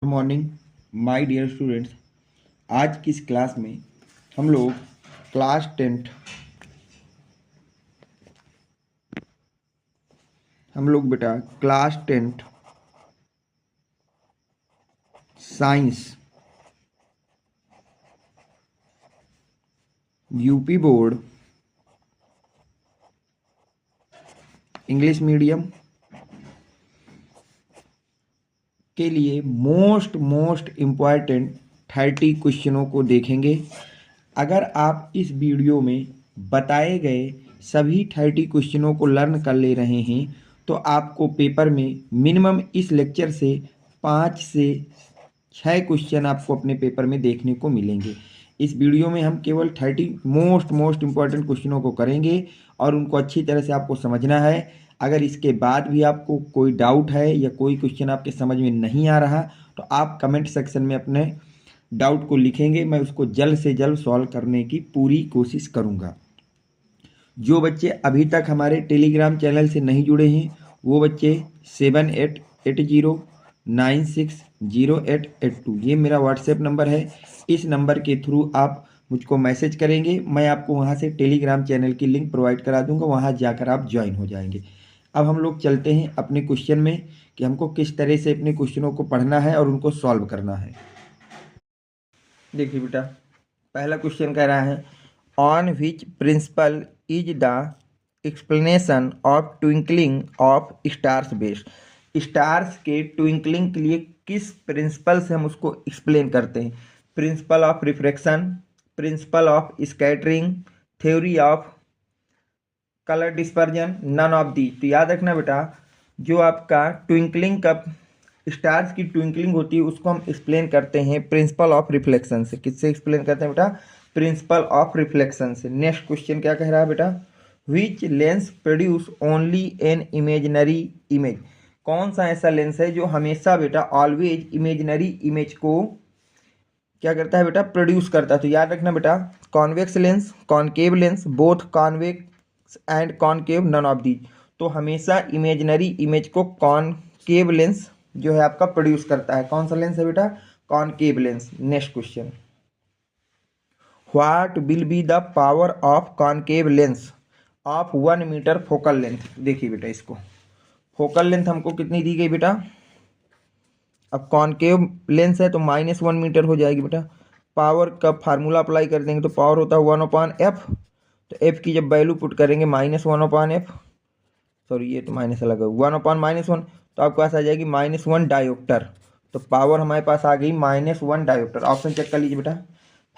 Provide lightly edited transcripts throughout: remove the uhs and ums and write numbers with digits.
Good morning my dear students. आज की इस क्लास में हम लोग क्लास टेंथ बेटा class tenth science UP board English medium के लिए मोस्ट इम्पॉर्टेंट 30 क्वेश्चनों को देखेंगे। अगर आप इस वीडियो में बताए गए सभी 30 क्वेश्चनों को लर्न कर ले रहे हैं तो आपको पेपर में मिनिमम इस लेक्चर से 5 से 6 क्वेश्चन आपको अपने पेपर में देखने को मिलेंगे। इस वीडियो में हम केवल 30 मोस्ट इम्पॉर्टेंट क्वेश्चनों को करेंगे और उनको अच्छी तरह से आपको समझना है। अगर इसके बाद भी आपको कोई डाउट है या कोई क्वेश्चन आपके समझ में नहीं आ रहा तो आप कमेंट सेक्शन में अपने डाउट को लिखेंगे, मैं उसको जल्द से जल्द सॉल्व करने की पूरी कोशिश करूंगा। जो बच्चे अभी तक हमारे टेलीग्राम चैनल से नहीं जुड़े हैं वो बच्चे 7880960882 ये मेरा व्हाट्सएप नंबर है। इस नंबर के थ्रू आप मुझको मैसेज करेंगे, मैं आपको वहाँ से टेलीग्राम चैनल की लिंक प्रोवाइड करा दूंगा, वहाँ जाकर आप ज्वाइन हो जाएंगे। अब हम लोग चलते हैं अपने क्वेश्चन में कि हमको किस तरह से अपने क्वेश्चनों को पढ़ना है और उनको सॉल्व करना है। देखिए बेटा, पहला क्वेश्चन कह रहा है on which principle is the explanation of twinkling of stars based. Stars के ट्विंकलिंग के लिए किस प्रिंसिपल से हम उसको एक्सप्लेन करते हैं? Principle of refraction, principle of scattering, theory of colour dispersion, none of the. तो याद रखना बेटा, जो आपका ट्विंकलिंग का स्टार्स की ट्विंकलिंग होती है उसको हम एक्सप्लेन करते हैं प्रिंसिपल ऑफ रिफ्लेक्शन से। किससे एक्सप्लेन करते हैं बेटा? प्रिंसिपल ऑफ रिफ्लेक्शन से। नेक्स्ट क्वेश्चन क्या कह रहा है बेटा? Which lens produce only an imaginary image. कौन सा ऐसा लेंस है जो हमेशा बेटा ऑलवेज इमेजिनरी इमेज को क्या करता है बेटा? प्रोड्यूस करता है। तो याद रखना बेटा, convex lens, concave lens, both convex and concave, none of these. तो हमेशा इमेजिनरी इमेज को कॉनकेव लेंस जो है आपका प्रोड्यूस करता है। कौन सा लेंस है बेटा? Concave lens. Next question, what will be the power of concave lens of 1 metre focal length. देखिए बेटा, इसको फोकल लेंथ हमको कितनी दी गई बेटा? अब कॉनकेव लेंस है तो -1 मीटर हो जाएगी बेटा। पावर का फार्मूला अप्लाई कर देंगे तो पावर होता है 1/f। तो f की जब वैल्यू पुट करेंगे -1/f, सॉरी ये तो माइनस अलग है, 1/-1, तो आपके पास आ जाएगी -1 डायोप्टर। तो पावर हमारे पास आ गई -1 डायोप्टर। ऑप्शन चेक कर लीजिए बेटा।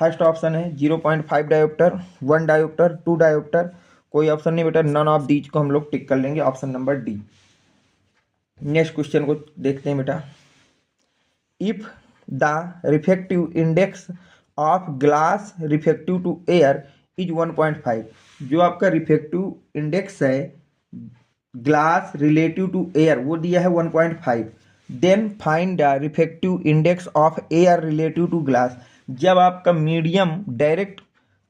फर्स्ट ऑप्शन है 0.5 डायोप्टर, 1 डायोप्टर, 2 डायोप्टर, कोई ऑप्शन नहीं बेटा। नन ऑफ दीज को हम लोग टिक कर लेंगे, option number D. Next question को देखते हैं बेटा। If the refractive index of glass refractive to air is 1.5, जो आपका रिफ्रैक्टिव इंडेक्स है ग्लास रिलेटिव टू एयर वो दिया है 1.5, then find the refractive index of air relative to glass. जब आपका मीडियम डायरेक्ट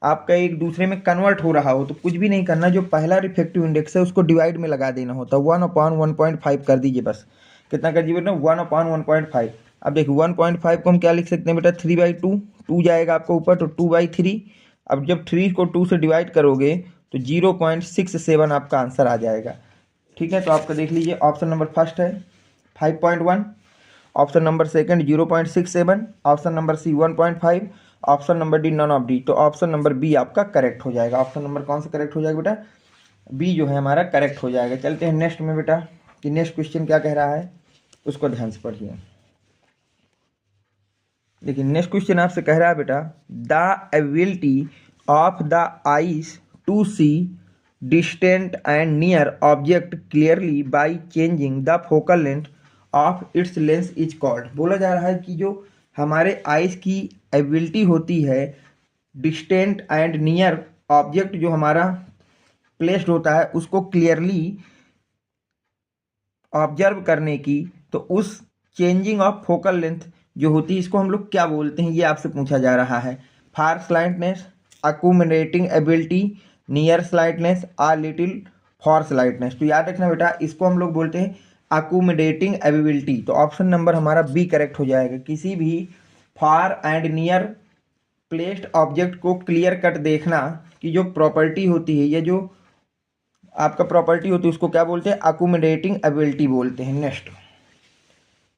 आपका एक दूसरे में कन्वर्ट हो रहा हो तो कुछ भी नहीं करना, जो पहला रिफ्रैक्टिव इंडेक्स है उसको डिवाइड में लगा देना होता है। 1/1.5 कर दीजिए बस। कितना कर दीजिए बेटा? 1/1.5। अब देखिए 1.5 को हम क्या लिख सकते हैं बेटा? 3/2, 2 जाएगा आपको ऊपर तो 2/3। अब जब 3 को 2 से डिवाइड करोगे तो 0.67 आपका आंसर आ जाएगा। ठीक है, तो आपका देख लीजिए, ऑप्शन नंबर फर्स्ट है 5.1, option number second 0.67, option number C 1.5, option number D none of D. तो ऑप्शन नंबर बी आपका करेक्ट हो जाएगा। ऑप्शन नंबर कौन सा करेक्ट हो जाएगा बेटा? बी जो है हमारा करेक्ट हो जाएगा। चलते हैं नेक्स्ट में बेटा कि नेक्स्ट क्वेश्चन क्या कह रहा है, उसको ध्यान से पढ़िए। देखिए नेक्स्ट क्वेश्चन आपसे कह रहा है बेटा, the ability of the eyes to see distant and near object clearly by changing the focal length of its lens is called। बोला जा रहा है कि जो हमारे आइज की एबिलिटी होती है डिस्टेंट एंड नियर ऑब्जेक्ट जो हमारा प्लेस्ड होता है उसको क्लियरली ऑब्जर्व करने की, तो उस चेंजिंग ऑफ फोकल लेंथ जो होती है इसको हम लोग क्या बोलते हैं, ये आपसे पूछा जा रहा है। Far sightedness, accumulating ability, near sightedness, a little for sightedness. तो याद रखना बेटा, इसको हम लोग बोलते हैं अकोमोडेटिंग एबिलिटी, तो ऑप्शन नंबर हमारा बी करेक्ट हो जाएगा। किसी भी far and near placed object को क्लियर कट देखना की जो प्रॉपर्टी होती है, या जो आपका प्रॉपर्टी होती है, उसको क्या बोलते हैं? अकोमोडेटिंग एबिलिटी बोलते हैं। Next,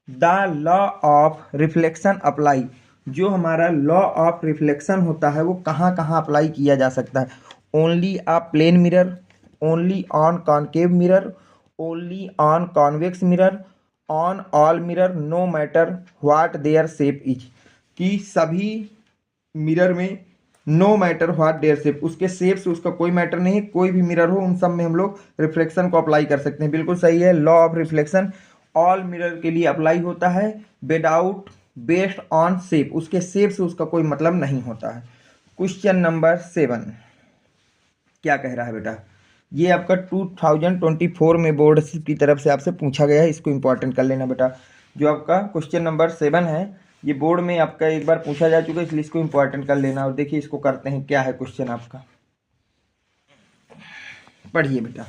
the law of reflection apply, जो हमारा लॉ ऑफ रिफ्लेक्शन होता है वो कहाँ कहाँ अप्लाई किया जा सकता है? Only a plane mirror, only on concave mirror, only on convex mirror, on all mirror, no matter what their shape is, कि सभी मिरर में no matter what their shape, उसके शेप से उसका कोई मैटर नहीं है, कोई भी मिरर हो उन सब में हम लोग रिफ्लेक्शन को अप्लाई कर सकते हैं। बिल्कुल सही है। Law of reflection all mirror के लिए अप्लाई होता है विदाउट बेस्ड ऑन शेप, उसके शेप से उसका कोई मतलब नहीं होता है। क्वेश्चन नंबर 7 क्या कह रहा है बेटा? ये आपका 2024 में बोर्ड की तरफ से आपसे पूछा गया है, इसको इंपॉर्टेंट कर लेना बेटा। जो आपका क्वेश्चन नंबर 7 है ये बोर्ड में आपका एक बार पूछा जा चुका है, इसलिए इसको इंपॉर्टेंट कर लेना। और देखिए इसको करते हैं, क्या है क्वेश्चन आपका, पढ़िए बेटा।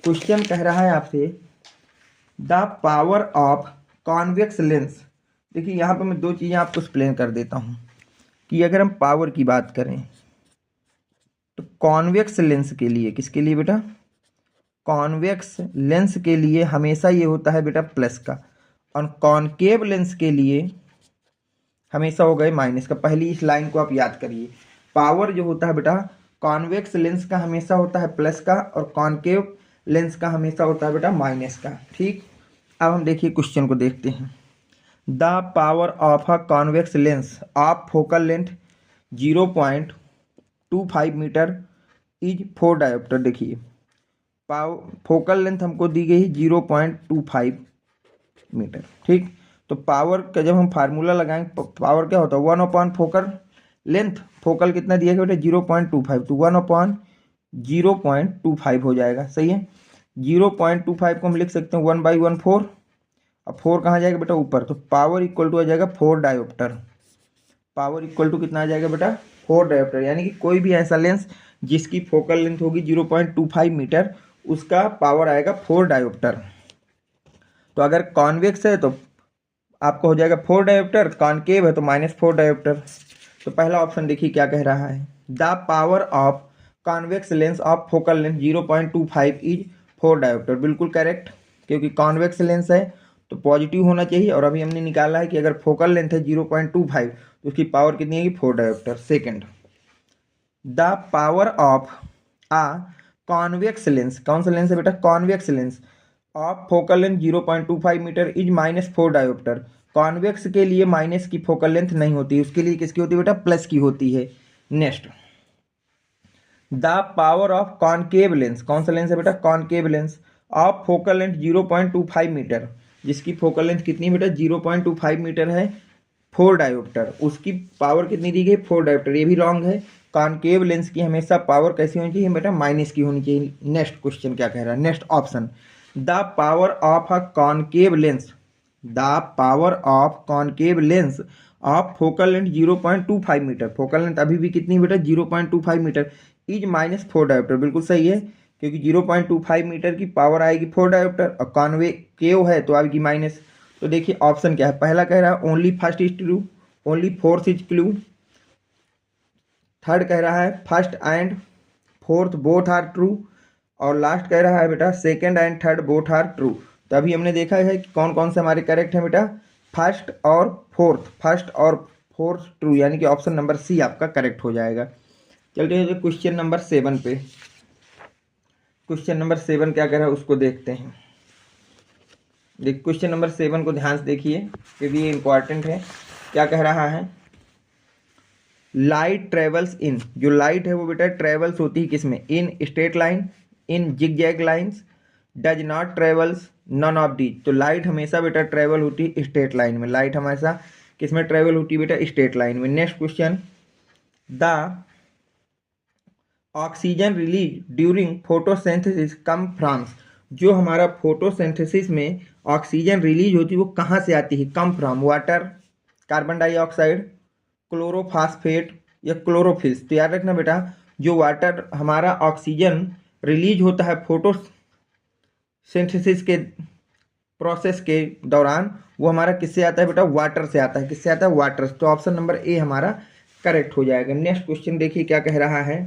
क्वेश्चन कह रहा है आपसे the power of convex lens. देखिए यहाँ पे मैं दो चीज़ें आपको एक्सप्लेन कर देता हूँ कि अगर हम पावर की बात करें तो कॉन्वेक्स लेंस के लिए, किसके लिए बेटा? कॉन्वेक्स लेंस के लिए हमेशा ये होता है बेटा प्लस का, और कॉनकेव लेंस के लिए हमेशा हो गए माइनस का। पहली इस लाइन को आप याद करिए। पावर जो होता है बेटा कॉन्वेक्स लेंस का हमेशा होता है प्लस का, और कॉनकेव लेंस का हमेशा होता है बेटा माइनस का। ठीक, अब हम देखिए क्वेश्चन को देखते हैं। The power of a convex lens of focal length 0.25 metre is 4 dioptre. देखिए फोकल लेंथ हमको दी गई है 0.25 मीटर। ठीक, तो पावर का जब हम फार्मूला लगाएंगे, पावर क्या होता है 1/, फोकल लेंथ, फोकल कितना दिया गया बेटा 0.25, तो 1/0.25 हो जाएगा। सही है। 0.25 को हम लिख सकते हैं 1/14, अब 4 कहाँ जाएगा बेटा? ऊपर, तो पावर इक्वल टू आ जाएगा 4 डायोप्टर। पावर इक्वल टू कितना आ जाएगा बेटा? 4 डायोप्टर। यानी कि कोई भी ऐसा लेंस जिसकी फोकल लेंथ होगी 0.25 मीटर, उसका पावर आएगा 4 डायोप्टर। तो अगर कॉन्वेक्स है तो आपको हो जाएगा 4 डायोप्टर, कॉनकेव है तो -4 डायोप्टर। तो पहला ऑप्शन देखिए क्या कह रहा है, the power of convex lens of focal length 0.25 is 4 dioptre. बिल्कुल करेक्ट, क्योंकि कॉन्वेक्स लेंस है तो पॉजिटिव होना चाहिए, और अभी हमने निकाला है कि अगर फोकल लेंथ है 0.25 तो उसकी पावर कितनी है? 4 dioptre. Second, the power of a convex lens, कौन सा लेंस है बेटा? Convex lens of focal length 0.25 metre is -4 dioptre. Convex के लिए माइनस की फोकल लेंथ नहीं होती, उसके लिए किसकी होती है बेटा? प्लस की होती है। Next, the power of concave lens, कौन सा लेंस है बेटा? Concave lens of focal length 0.25 metre, जिसकी फोकल लेंथ कितनी बेटा? 0.25 मीटर है, 4 डायोप्टर, उसकी पावर कितनी दी गई? 4 डायोप्टर। ये भी रॉन्ग है। कॉनकेव लेंस की हमेशा पावर कैसी होनी चाहिए बेटा? माइनस की होनी चाहिए। नेक्स्ट क्वेश्चन क्या कह रहा है? Next option, the power of a concave lens, the power of concave lens of focal length 0.25 metre, focal length अभी भी कितनी बेटा? 0.25 मीटर इज -4 डायोप्टर। बिल्कुल सही है, क्योंकि 0.25 मीटर की पावर आएगी 4 डायोप्टर, और कॉनकेव है तो आएगी माइनस। तो देखिए ऑप्शन क्या है, पहला कह रहा है only first is true, only fourth is true. Third कह रहा है first and fourth both are true, और लास्ट कह रहा है बेटा second and third both are true. तो अभी हमने देखा है कि कौन कौन से हमारे करेक्ट हैं बेटा? फर्स्ट और फोर्थ, फर्स्ट और फोर्थ ट्रू, यानी कि ऑप्शन नंबर सी आपका करेक्ट हो जाएगा। चलते हैं क्वेश्चन नंबर 7 पे। क्वेश्चन नंबर 7 क्या कह रहा है उसको देखते हैं। देख क्वेश्चन नंबर 7 को ध्यान से देखिए क्योंकि ये इंपॉर्टेंट है। क्या कह रहा है, लाइट ट्रेवल्स इन, जो लाइट है वो बेटा ट्रेवल्स होती है किसमें? In straight line, in zigzag lines, does not travels none of the. तो लाइट हमेशा बेटा ट्रेवल होती है स्ट्रेट लाइन में, लाइट हमेशा किसमें ट्रेवल होती है बेटा? स्ट्रेट लाइन में। Next question, the oxygen release during photosynthesis come from, जो हमारा फोटोसिंथेसिस में ऑक्सीजन रिलीज होती है वो कहाँ से आती है? Come from water, carbon dioxide, chlorophosphate या क्लोरोफिल्स। तो याद रखना बेटा, जो वाटर हमारा ऑक्सीजन रिलीज होता है फोटोसिंथेसिस के प्रोसेस के दौरान, वो हमारा किससे आता है बेटा? वाटर से आता है। किससे आता है? वाटर। तो ऑप्शन नंबर ए हमारा करेक्ट हो जाएगा। नेक्स्ट क्वेश्चन देखिए क्या कह रहा है।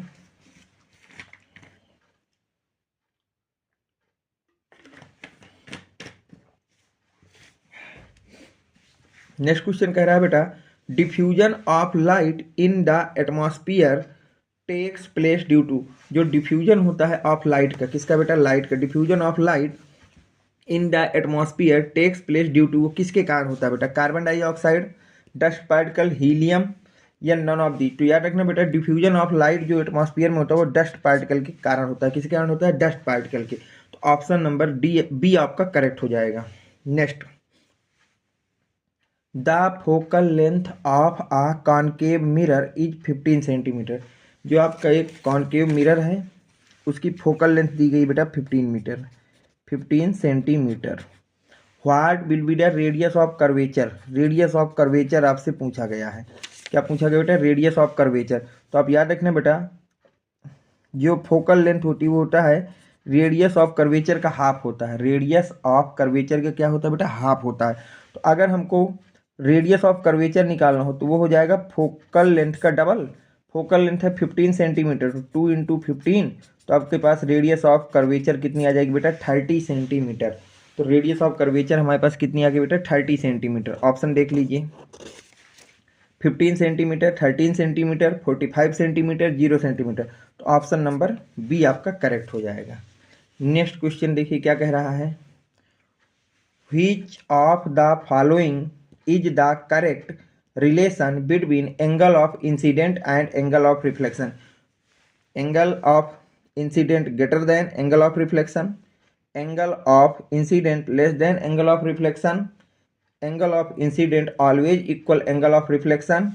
नेक्स्ट क्वेश्चन कह रहा है बेटा, diffusion of light in the atmosphere takes place due to. जो डिफ्यूजन होता है ऑफ लाइट का, किसका बेटा? लाइट का। Diffusion of light in the atmosphere takes place due to, वो किसके कारण होता है बेटा? Carbon dioxide, dust particle, helium, या नन ऑफ दी। तो याद रखना बेटा, डिफ्यूजन ऑफ लाइट जो एटमॉस्फियर में होता है वो डस्ट पार्टिकल के कारण होता है। किसके कारण होता है? डस्ट पार्टिकल के। तो ऑप्शन नंबर डी बी आपका करेक्ट हो जाएगा। Next, the focal length of a concave mirror is 15 centimetre. जो आपका एक कॉनकेव मिरर है उसकी फोकल लेंथ दी गई बेटा 15 centimetre. What will be the radius of curvature. Radius of curvature आपसे पूछा गया है। क्या पूछा गया बेटा? Radius of curvature. तो आप याद रखना बेटा, जो फोकल लेंथ होती है वो होता है रेडियस ऑफ कर्वेचर का हाफ होता है। रेडियस ऑफ कर्वेचर का क्या होता है बेटा? हाफ होता है। तो अगर हमको रेडियस ऑफ कर्वेचर निकालना हो तो वो हो जाएगा फोकल लेंथ का डबल। फोकल लेंथ है 15 सेंटीमीटर, तो 2 इंटू 15, तो आपके पास रेडियस ऑफ कर्वेचर कितनी आ जाएगी बेटा? 30 सेंटीमीटर। तो रेडियस ऑफ कर्वेचर हमारे पास कितनी आ गई बेटा? 30 सेंटीमीटर। ऑप्शन देख लीजिए, 15 सेंटीमीटर, 13 सेंटीमीटर, 45 सेंटीमीटर, 0 सेंटीमीटर। तो ऑप्शन नंबर बी आपका करेक्ट हो जाएगा। नेक्स्ट क्वेश्चन देखिए क्या कह रहा है। Which of the following is the correct relation between angle of incident and angle of reflection. Angle of incident greater than angle of reflection, angle of incident less than angle of reflection, angle of incident always equal angle of reflection,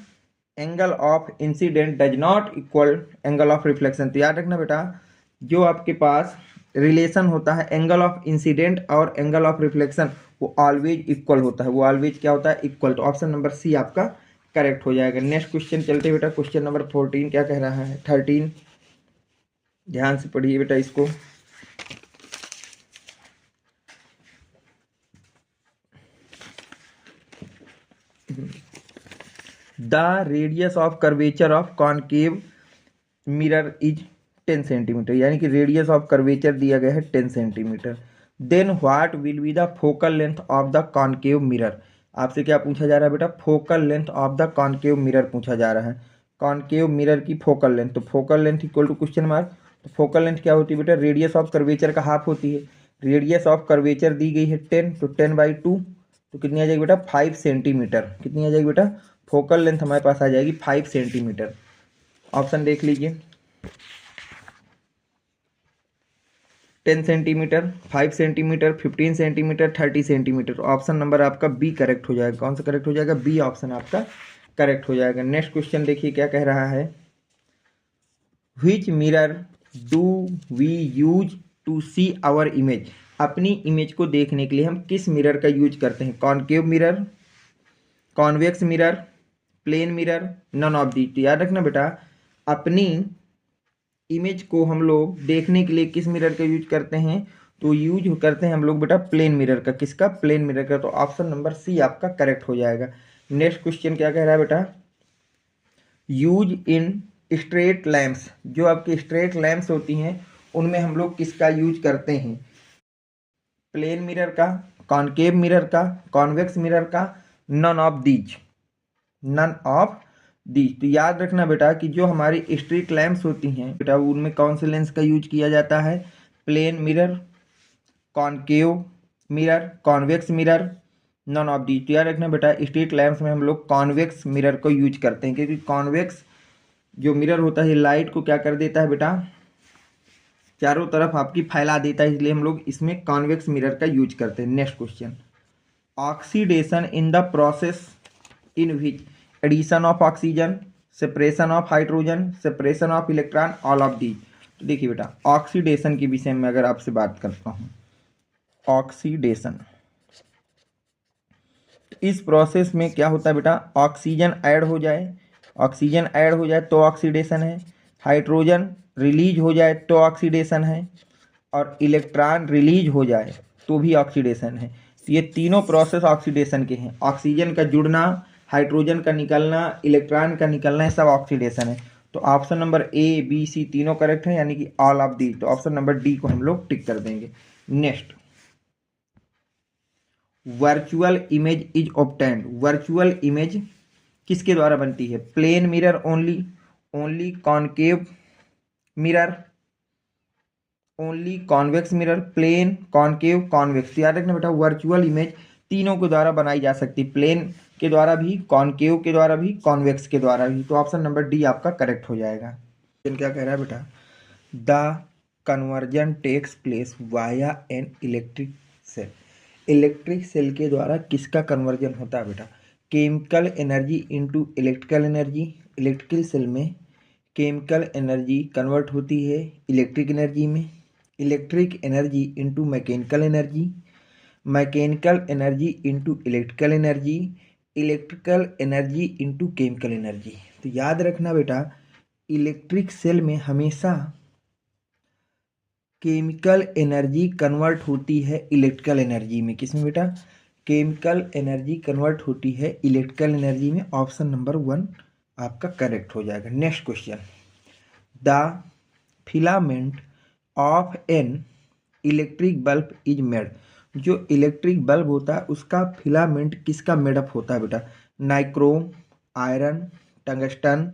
angle of incident does not equal angle of reflection. तो याद रखना बेटा, जो आपके पास relation होता है angle of incident और angle of reflection वो ऑलवेज इक्वल होता है। वो ऑलवेज क्या होता है? इक्वल। तो ऑप्शन नंबर सी आपका करेक्ट हो जाएगा। नेक्स्ट क्वेश्चन चलते बेटा, क्वेश्चन नंबर 14 क्या कह रहा है? 13, ध्यान से पढ़िए बेटा इसको। The radius of curvature of concave mirror is 10 centimetre, यानी कि रेडियस ऑफ कर्वेचर दिया गया है 10 centimetre. Then what will be the focal length of the concave mirror. आपसे क्या पूछा जा रहा है बेटा? Focal length of the concave mirror पूछा जा रहा है। कॉनकेव मिरर की फोकल लेंथ, तो focal length equal to question mark. तो फोकल लेंथ क्या होती है बेटा? रेडियस ऑफ कर्वेचर का हाफ होती है। रेडियस ऑफ कर्वेचर दी गई है 10, तो 10/2, तो कितनी आ जाएगी बेटा? 5 सेंटीमीटर। कितनी आ जाएगी बेटा? फोकल लेंथ हमारे पास आ जाएगी 5 सेंटीमीटर। ऑप्शन देख लीजिए, 10 centimetre, 5 centimetre, 15 centimetre, 30 centimetre. Option number आपका बी करेक्ट हो जाएगा। कौन सा करेक्ट हो जाएगा? बी ऑप्शन आपका करेक्ट हो जाएगा। नेक्स्ट क्वेश्चन देखिए क्या कह रहा है। Which mirror do we use to see our image. अपनी इमेज को देखने के लिए हम किस मिरर का यूज करते हैं? Concave mirror, convex mirror, plane mirror, none of the. तो याद रखना बेटा, अपनी इमेज को हम लोग देखने के लिए किस मिरर का यूज करते हैं? तो यूज करते हैं हम लोग बेटा प्लेन मिरर का। किसका? प्लेन मिरर का। तो ऑप्शन नंबर सी आपका करेक्ट हो जाएगा। नेक्स्ट क्वेश्चन क्या कह रहा है बेटा? Use in straight lamps. जो आपकी स्ट्रेट लैम्प्स होती हैं उनमें हम लोग किसका यूज करते हैं? प्लेन मिरर का, कॉनकेव मिरर का, कॉन्वेक्स मिरर का, none of these. None of these. तो याद रखना बेटा कि जो हमारी स्ट्रीट लैम्प्स होती हैं बेटा उनमें कौन से लेंस का यूज किया जाता है? Plane mirror, concave mirror, convex mirror, none of these. तो याद रखना बेटा स्ट्रीट लैम्प्स में हम लोग कॉन्वेक्स मिरर को यूज करते हैं, क्योंकि कॉन्वेक्स जो मिरर होता है लाइट को क्या कर देता है बेटा? चारों तरफ आपकी फैला देता है, इसलिए हम लोग इसमें कॉन्वेक्स मिरर का यूज करते हैं। Next question, oxidation in the process in which edition of oxygen, separation of hydrogen, separation of electron, all of the. तो देखिए बेटा, ऑक्सीडेशन के विषय में अगर आपसे बात करता हूँ, ऑक्सीडेशन, इस प्रोसेस में क्या होता है बेटा? ऑक्सीजन ऐड हो जाए, ऑक्सीजन ऐड हो जाए तो ऑक्सीडेशन है, हाइड्रोजन रिलीज हो जाए तो ऑक्सीडेशन है, और इलेक्ट्रॉन रिलीज हो जाए तो भी ऑक्सीडेशन है। तो ये तीनों प्रोसेस ऑक्सीडेशन के हैं। ऑक्सीजन का जुड़ना, हाइड्रोजन का निकलना, इलेक्ट्रॉन का निकलना, ये सब ऑक्सीडेशन है। तो option number A B C तीनों करेक्ट है, यानी कि ऑल ऑफ दी। तो ऑप्शन नंबर डी को हम लोग टिक कर देंगे। Next, virtual image is obtained. Virtual image किसके द्वारा बनती है? Plane mirror only, only concave mirror, only convex mirror, plane, concave, convex. याद रखना बेटा, वर्चुअल इमेज तीनों के द्वारा बनाई जा सकती, प्लेन के द्वारा भी, कॉनकेव के द्वारा भी, कॉन्वेक्स के द्वारा भी। तो ऑप्शन नंबर डी आपका करेक्ट हो जाएगा। क्या कह रहा है बेटा? The conversion takes place via an electric cell. Electric cell के द्वारा किसका कन्वर्जन होता है बेटा? Chemical energy into electrical energy. Electrical cell में केमिकल एनर्जी कन्वर्ट होती है इलेक्ट्रिक एनर्जी में, electric energy into mechanical energy, mechanical energy into electrical energy, electrical energy into chemical energy. तो याद रखना बेटा, इलेक्ट्रिक सेल में हमेशा केमिकल एनर्जी कन्वर्ट होती है इलेक्ट्रिकल एनर्जी में। किसमें बेटा? केमिकल एनर्जी कन्वर्ट होती है इलेक्ट्रिकल एनर्जी में। ऑप्शन नंबर 1 आपका करेक्ट हो जाएगा। Next question, the filament of an electric bulb is made. जो इलेक्ट्रिक बल्ब होता है उसका फिलामेंट किसका मेडअप होता है बेटा? Nichrome, iron, tungsten,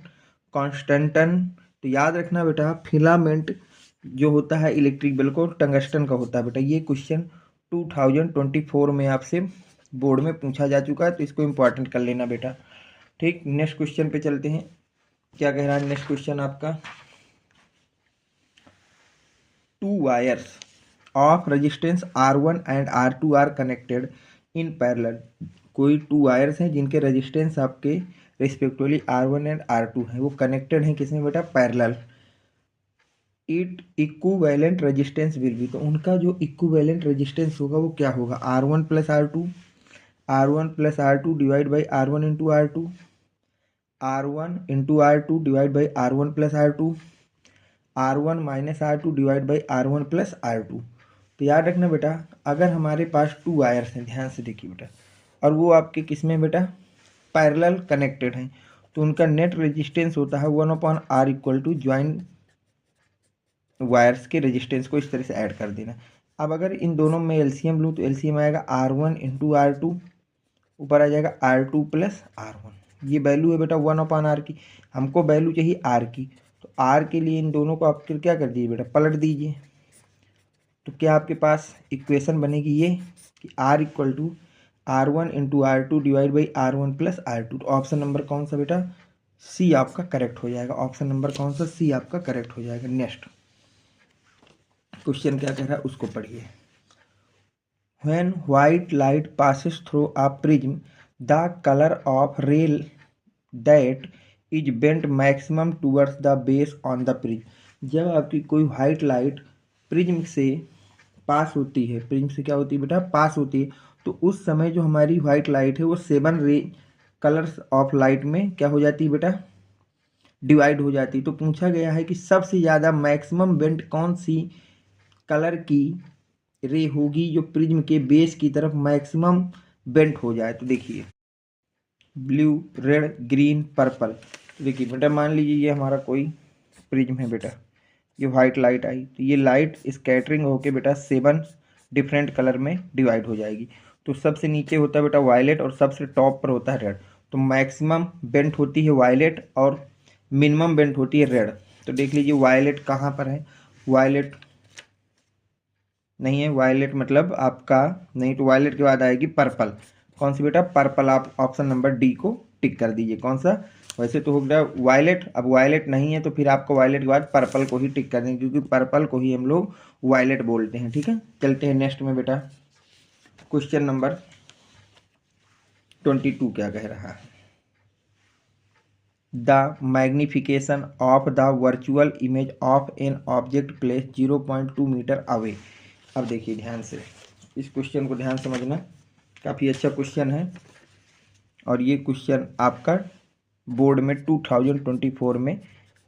constantan. तो याद रखना बेटा, फिलामेंट जो होता है इलेक्ट्रिक बल्ब को टंगस्टन का होता है बेटा। ये क्वेश्चन 2024 में आपसे बोर्ड में पूछा जा चुका है, तो इसको इम्पोर्टेंट कर लेना बेटा। ठीक, नेक्स्ट क्वेश्चन पे चलते हैं। क्या कह रहा है नेक्स्ट क्वेश्चन आपका? 2 wires of resistance R1 and R2 are connected in parallel। कोई 2 वायर्स हैं जिनके रेजिस्टेंस आपके रिस्पेक्टिवली R1 एंड R2 हैं, वो कनेक्टेड हैं किसमें बेटा? Parallel. It equivalent resistance will be. तो उनका जो इक्विवेलेंट रेजिस्टेंस होगा वो क्या होगा? R1 plus R2, R1 plus R2 divide by R1 into R2, R1 into R2 divide by R1 plus R2, R1 minus R2 divide by R1 plus R2। तो याद रखना बेटा, अगर हमारे पास 2 वायर्स हैं, ध्यान से देखिए बेटा, और वो आपके किसमें बेटा? पैरेलल कनेक्टेड हैं, तो उनका नेट रेजिस्टेंस होता है 1/R equal to join wires के रेजिस्टेंस को इस तरह से ऐड कर देना। अब अगर इन दोनों में एलसीएम लूँ तो एलसीएम आएगा R1 इंटू R2, ऊपर आ जाएगा R2 प्लस R1। ये वैल्यू है बेटा 1/R की, हमको वैल्यू चाहिए R की। तो R के लिए इन दोनों को आप फिर क्या कर दीजिए बेटा? पलट दीजिए। तो क्या आपके पास इक्वेशन बनेगी ये कि R equal to R1 into R2 divide by R1 plus R2। तो ऑप्शन नंबर कौन सा बेटा? सी आपका करेक्ट हो जाएगा। ऑप्शन नंबर कौन सा? सी आपका करेक्ट हो जाएगा। नेक्स्ट क्वेश्चन क्या कह रहा है उसको पढ़िए। When white light passes through a prism, the color of ray that is bent maximum towards the base on the prism। जब आपकी कोई व्हाइट लाइट प्रिज्म से पास होती है, प्रिज्म से क्या होती है बेटा? पास होती है, तो उस समय जो हमारी व्हाइट लाइट है वो 7 रे कलर्स ऑफ लाइट में क्या हो जाती है बेटा? डिवाइड हो जाती है। तो पूछा गया है कि सबसे ज़्यादा मैक्सिमम बेंट कौन सी कलर की रे होगी जो प्रिज्म के बेस की तरफ मैक्सिमम बेंट हो जाए। तो देखिए, ब्लू, रेड, ग्रीन, पर्पल। तो देखिए बेटा, मान लीजिए ये हमारा कोई प्रिज्म है बेटा, ये वाइट लाइट आई, तो ये लाइट स्कैटरिंग होके बेटा 7 डिफरेंट कलर में डिवाइड हो जाएगी। तो सबसे नीचे होता है बेटा वायलेट और सबसे टॉप पर होता है रेड। तो मैक्सिमम बेंट होती है वायलेट और मिनिमम बेंट होती है रेड। तो देख लीजिए वायलेट कहाँ पर है? वायलेट नहीं है, वायलेट मतलब आपका नहीं, तो वायलेट के बाद आएगी पर्पल। कौन सी बेटा? पर्पल। आप ऑप्शन नंबर डी को टिक कर दीजिए। कौन सा? वैसे तो हो गया वायलेट, अब वायलेट नहीं है तो फिर आपको वायलेट के बाद पर्पल को ही टिक कर देंगे, क्योंकि पर्पल को ही हम लोग वायलेट बोलते हैं। ठीक है, चलते हैं नेक्स्ट में बेटा। क्वेश्चन नंबर 22 क्या कह रहा है? The magnification of the virtual image of an object place 0.2 metre away. अब देखिए ध्यान से, इस क्वेश्चन को ध्यान समझना, काफ़ी अच्छा क्वेश्चन है, और ये क्वेश्चन आपका बोर्ड में 2024 में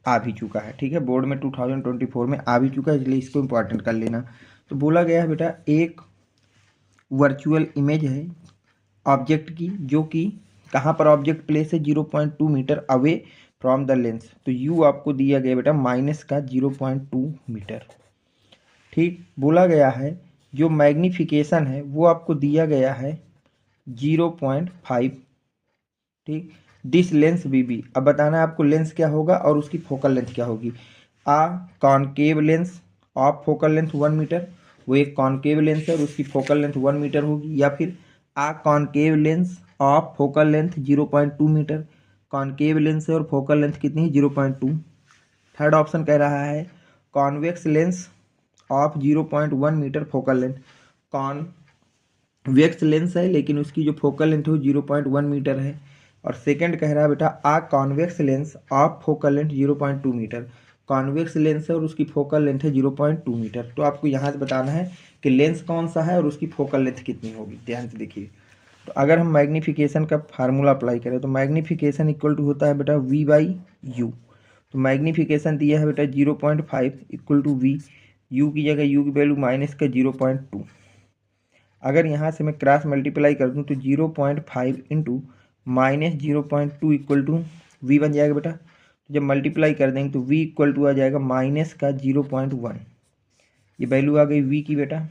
आ भी चुका है। ठीक है, बोर्ड में 2024 में आ भी चुका है, इसलिए इसको इम्पोर्टेंट कर लेना। तो बोला गया है बेटा, एक वर्चुअल इमेज है ऑब्जेक्ट की, जो कि कहाँ पर ऑब्जेक्ट प्लेस है 0.2 metre away from the lens. तो यू आपको दिया गया बेटा माइनस का 0.2 मीटर। ठीक, बोला गया है जो मैग्नीफिकेशन है वो आपको दिया गया है 0.5। ठीक, दिस लेंस बी, अब बताना है आपको लेंस क्या होगा और उसकी फोकल लेंथ क्या होगी। A concave lens of focal length 1 metre, वो एक कॉनकेव लेंस है और उसकी फोकल लेंथ 1 मीटर होगी। या फिर a concave lens of focal length 0.2 metre, concave lens है और फोकल लेंथ कितनी है 0.2। थर्ड ऑप्शन कह रहा है convex lens of 0.1 metre focal length, convex lens है लेकिन उसकी जो फोकल लेंथ है वो 0.1 मीटर है। और सेकंड कह रहा है बेटा a convex lens of focal length 0.2 metre, convex lens है और उसकी फोकल लेंथ है 0.2 मीटर। तो आपको यहाँ से बताना है कि लेंस कौन सा है और उसकी फोकल लेंथ कितनी होगी। ध्यान से देखिए, तो अगर हम मैग्नीफिकेशन का फार्मूला अप्लाई करें तो मैग्नीफिकेशन इक्वल टू होता है बेटा V बाई यू। तो मैग्नीफिकेशन दिया है बेटा 0.5 इक्वल टू V, यू की जगह यू की वैल्यू माइनस का 0.2। अगर यहाँ से मैं क्रॉस मल्टीप्लाई कर दूँ तो 0.5 into minus 0.2 equal to V बन जाएगा बेटा। तो जब मल्टीप्लाई कर देंगे तो v इक्वल टू आ जाएगा माइनस का 0.1, ये वैल्यू आ गई v की बेटा।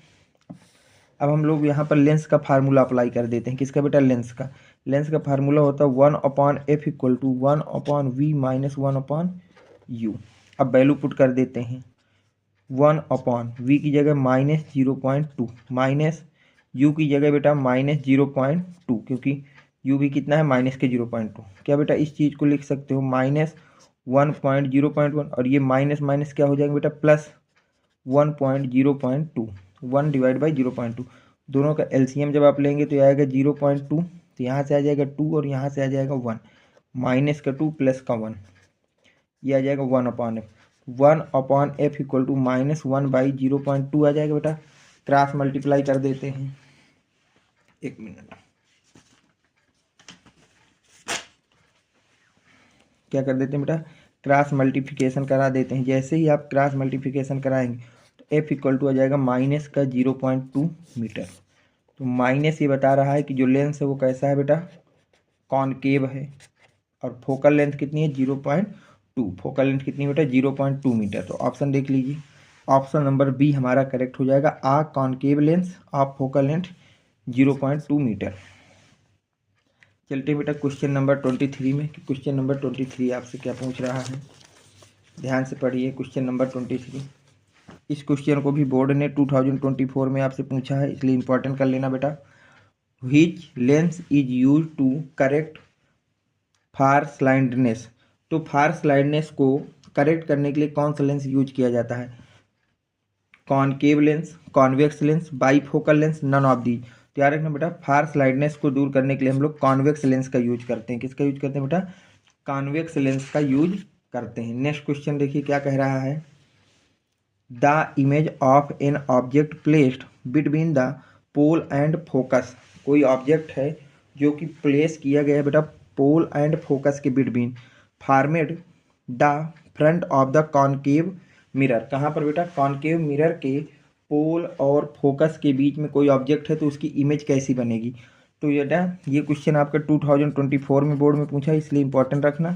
अब हम लोग यहाँ पर लेंस का फार्मूला अप्लाई कर देते हैं। किसका बेटा, लेंस का। लेंस का फार्मूला होता है 1/f equal to 1/v minus 1/u। अब वैल्यू पुट कर देते हैं 1/v की जगह माइनस 0.2 माइनस u की जगह बेटा माइनस 0.2, क्योंकि u भी कितना है माइनस के 0.2। क्या बेटा इस चीज़ को लिख सकते हो माइनस 1.0.1 और ये माइनस माइनस क्या हो जाएगा बेटा प्लस 1.0.2, 1 डिवाइड बाई 0.2। दोनों का एलसीएम जब आप लेंगे तो ये आएगा 0.2, तो यहाँ से आ जाएगा 2 और यहाँ से आ जाएगा 1, माइनस का 2 प्लस का 1, ये आ जाएगा 1/f। 1/f equal to minus 1/0.2 आ जाएगा बेटा। क्रॉस मल्टीप्लाई कर देते हैं, एक मिनट, क्या कर देते हैं बेटा, क्रॉस मल्टीप्लिकेशन करा देते हैं। जैसे ही आप क्रॉस मल्टीप्लिकेशन कराएंगे तो f इक्वल टू आ जाएगा माइनस का 0.2 मीटर। तो माइनस ये बता रहा है कि जो लेंस है वो कैसा है बेटा, कॉनकेव है, और फोकल लेंथ कितनी है 0.2, फोकल लेंथ कितनी है बेटा 0.2 मीटर। तो ऑप्शन देख लीजिए, ऑप्शन नंबर बी हमारा करेक्ट हो जाएगा, a concave lens of focal length 0.2 metre. चलते बेटा क्वेश्चन नंबर 23 में, कि क्वेश्चन नंबर 23 आपसे क्या पूछ रहा है। ध्यान से पढ़िए क्वेश्चन नंबर 23। इस क्वेश्चन को भी बोर्ड ने 2024 में आपसे पूछा है, इसलिए इंपॉर्टेंट कर लेना बेटा। Which lens is use to correct far sightedness, तो फार स्लाइडनेस को करेक्ट करने के लिए कौन सा लेंस यूज किया जाता है, concave lens, convex lens, bifocal lens, none of the. तो याद रखना बेटा फार स्लाइडनेस को दूर करने के लिए हम लोग कॉन्वेक्स लेंस का यूज करते हैं। किसका यूज करते हैं बेटा, कॉन्वेक्स लेंस का यूज करते हैं। नेक्स्ट क्वेश्चन देखिए क्या कह रहा है, the image of an object placed between the pole and focus, कोई ऑब्जेक्ट है जो कि प्लेस किया गया है बेटा पोल एंड फोकस के between, formed the front of the concave mirror. कहाँ पर बेटा, कॉनकेव मिरर के पोल और फोकस के बीच में कोई ऑब्जेक्ट है तो उसकी इमेज कैसी बनेगी। तो बेटा ये क्वेश्चन आपका 2024 में बोर्ड में पूछा है, इसलिए इंपॉर्टेंट रखना।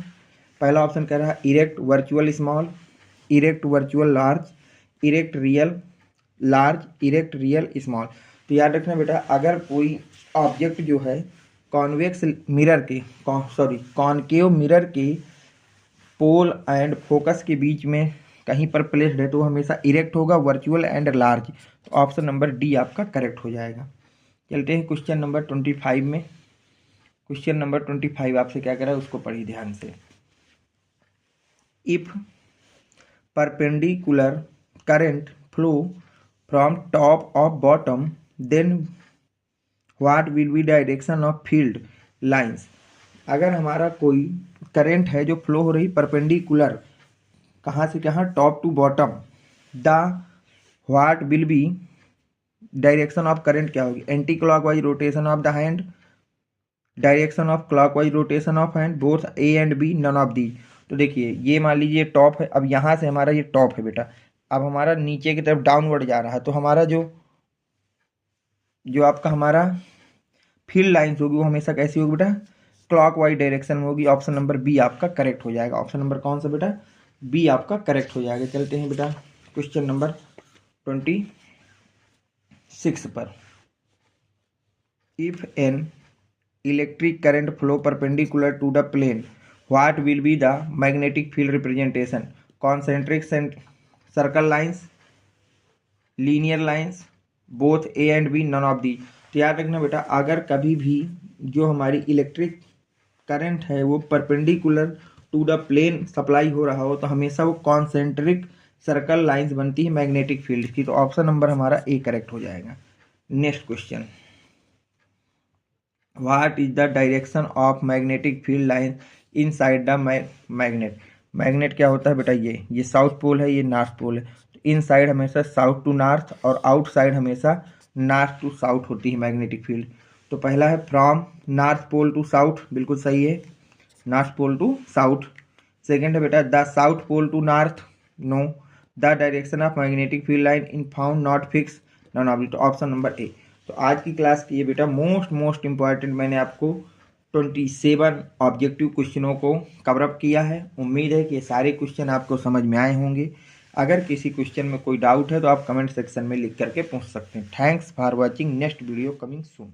पहला ऑप्शन कह रहा है erect virtual small, erect virtual large, erect real large, erect real small. तो याद रखना बेटा अगर कोई ऑब्जेक्ट जो है कॉन्वेक्स मिरर के कॉनकेव मिरर के पोल एंड फोकस के बीच में कहीं पर प्लेस्ड है तो हमेशा इरेक्ट होगा, वर्चुअल एंड लार्ज। तो ऑप्शन नंबर डी आपका करेक्ट हो जाएगा। चलते हैं क्वेश्चन नंबर 25 में। क्वेश्चन नंबर 25 आपसे क्या कह रहा है उसको पढ़िए ध्यान से। If perpendicular current flow from top of bottom then what will be direction of field lines. अगर हमारा कोई करंट है जो फ्लो हो रही परपेंडिकुलर, कहाँ से कहाँ, top to bottom, the what will be direction of current क्या होगी, anti clockwise rotation of the hand, direction of clockwise rotation of hand, both A and B, none of the. तो देखिए ये मान लीजिए टॉप है, अब यहाँ से हमारा ये टॉप है बेटा, अब हमारा नीचे की तरफ डाउनवर्ड जा रहा है, तो हमारा जो जो आपका हमारा फील्ड लाइंस होगी वो हमेशा कैसी होगी बेटा, क्लॉक वाइज डायरेक्शन में होगी। ऑप्शन नंबर बी आपका करेक्ट हो जाएगा। ऑप्शन नंबर कौन सा बेटा, बी आपका करेक्ट हो जाएगा। चलते हैं बेटा क्वेश्चन नंबर 26 पर। If an electric current flow perpendicular to the plane, what will be the magnetic field representation, concentric circle lines, linear lines, both A and B, none of the. तो याद रखना बेटा, अगर कभी भी जो हमारी इलेक्ट्रिक करंट है वो perpendicular to the plane supply हो रहा हो तो हमेशा वो कॉन्सेंट्रिक सर्कल लाइंस बनती है मैग्नेटिक फील्ड की। तो ऑप्शन नंबर हमारा ए करेक्ट हो जाएगा। Next question, what is the direction of magnetic field line inside the magnet. Magnet क्या होता है बेटा, ये साउथ पोल है, ये नॉर्थ पोल है। तो इन साइड हमेशा साउथ टू नॉर्थ और आउटसाइड हमेशा नॉर्थ टू साउथ होती है मैग्नेटिक फील्ड। तो पहला है from north pole to south, बिल्कुल सही है, north pole to south. Second है बेटा the south pole to north, no. The direction of magnetic field line in found not fix, none of. तो ऑप्शन नंबर ए। तो आज की class की ये बेटा मोस्ट इम्पॉर्टेंट मैंने आपको 27 ऑब्जेक्टिव क्वेश्चनों को कवरअप किया है। उम्मीद है कि ये सारे क्वेश्चन आपको समझ में आए होंगे। अगर किसी क्वेश्चन में कोई डाउट है तो आप कमेंट सेक्शन में लिख करके पूछ सकते हैं। Thanks for watching, next video coming soon.